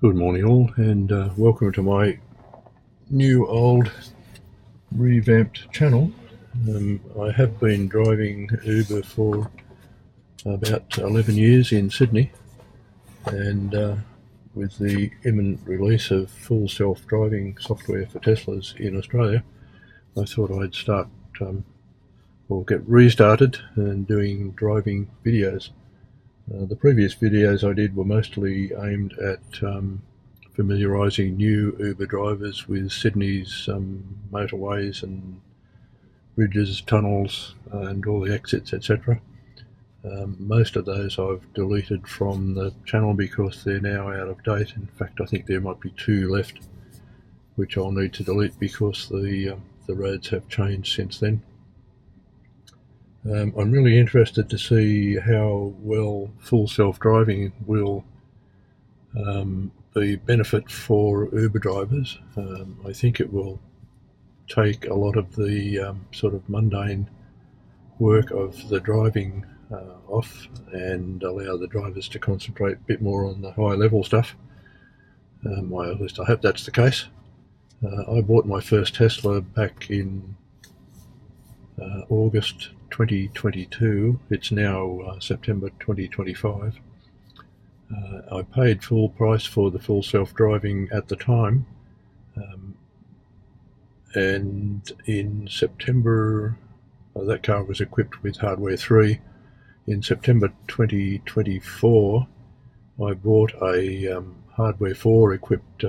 Good morning all, and welcome to my new old revamped channel. I have been driving Uber for about 11 years in Sydney, and with the imminent release of full self-driving software for Teslas in Australia, I thought I'd start or get restarted and doing driving videos. The previous videos I did were mostly aimed at familiarising new Uber drivers with Sydney's motorways and bridges, tunnels and all the exits, etc. Most of those I've deleted from the channel because they're now out of date. In fact, I think there might be 2 left which I'll need to delete because the roads have changed since then. I'm really interested to see how well full self-driving will be benefit for Uber drivers. I think it will take a lot of the sort of mundane work of the driving off and allow the drivers to concentrate a bit more on the high level stuff. At least I hope that's the case. I bought my first Tesla back in August 2022. It's now September 2025. I paid full price for the full self-driving at the time, and in September, that car was equipped with hardware 3. In September 2024, I bought a hardware 4 equipped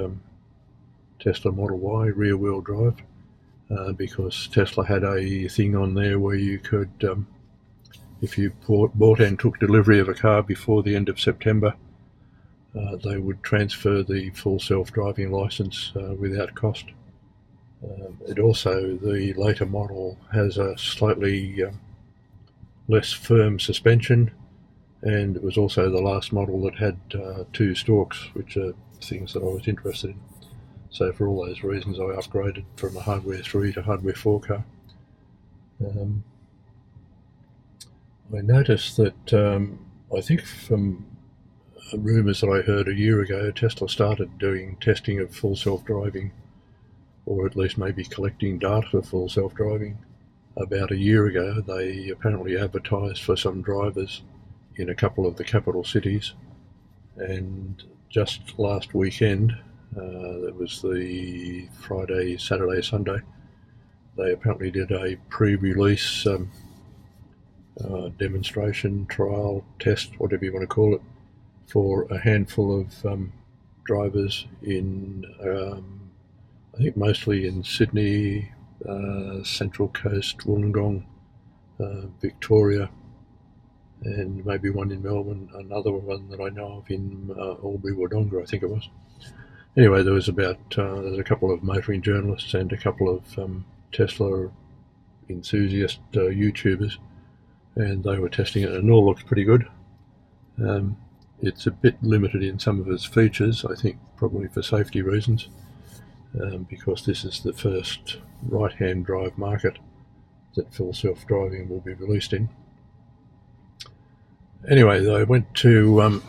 Tesla Model Y rear-wheel drive because Tesla had a thing on there where you could, if you bought and took delivery of a car before the end of September, they would transfer the full self-driving license without cost. It also, the later model has a slightly less firm suspension, and it was also the last model that had 2 stalks, which are things that I was interested in. So for all those reasons I upgraded from a hardware 3 to hardware 4 car. I noticed that I think from rumours that I heard a year ago, Tesla started doing testing of full self-driving, or at least maybe collecting data for full self-driving. About a year ago, they apparently advertised for some drivers in a couple of the capital cities, and just last weekend, that was the Friday, Saturday, Sunday, they apparently did a pre-release demonstration, trial, test, whatever you want to call it, for a handful of drivers in, I think mostly in Sydney, Central Coast, Wollongong, Victoria, and maybe one in Melbourne, another one that I know of in Albury, Wodonga, I think it was. Anyway, there was there's a couple of motoring journalists and a couple of Tesla enthusiast YouTubers, and they were testing it, and it all looked pretty good. It's a bit limited in some of its features, I think probably for safety reasons, because this is the first right-hand drive market that full self-driving will be released in. Anyway, I went to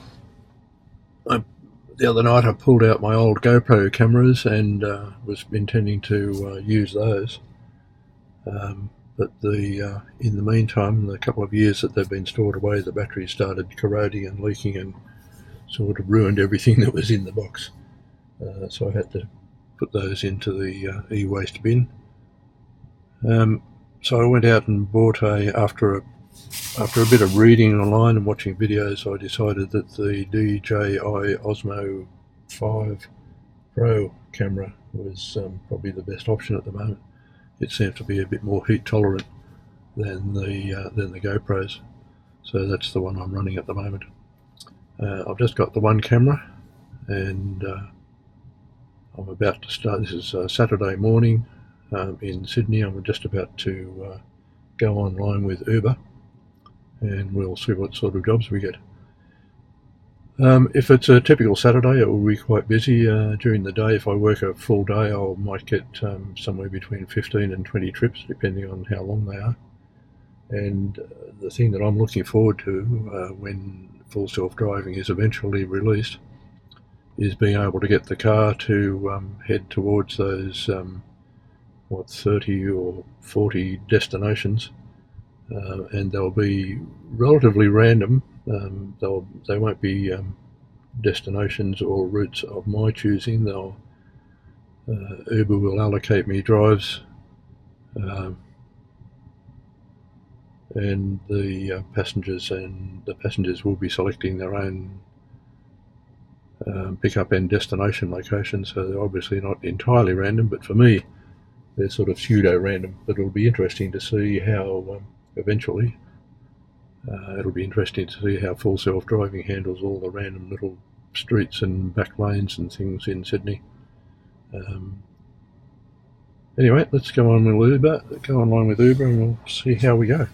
the other night I pulled out my old GoPro cameras and was intending to use those, but in the meantime, the couple of years that they've been stored away, the batteries started corroding and leaking and sort of ruined everything that was in the box, so I had to put those into the e-waste bin. So I went out and bought after a bit of reading online and watching videos, I decided that the DJI Osmo 5 Pro camera was probably the best option at the moment. It seems to be a bit more heat tolerant than the GoPros, so that's the one I'm running at the moment. I've just got the one camera, and I'm about to start. This is Saturday morning in Sydney. I'm just about to go online with Uber, and we'll see what sort of jobs we get. If it's a typical Saturday, it will be quite busy during the day. If I work a full day, I might get somewhere between 15 and 20 trips, depending on how long they are. And the thing that I'm looking forward to when full self-driving is eventually released is being able to get the car to head towards those 30 or 40 destinations, and they'll be relatively random. They won't be destinations or routes of my choosing. Uber will allocate me drives, and the passengers will be selecting their own pickup and destination locations. So they're obviously not entirely random, but for me, they're sort of pseudo-random. But it'll be interesting to see how eventually. It'll be interesting to see how full self-driving handles all the random little streets and back lanes and things in Sydney. Anyway, let's go on with Uber, and we'll see how we go.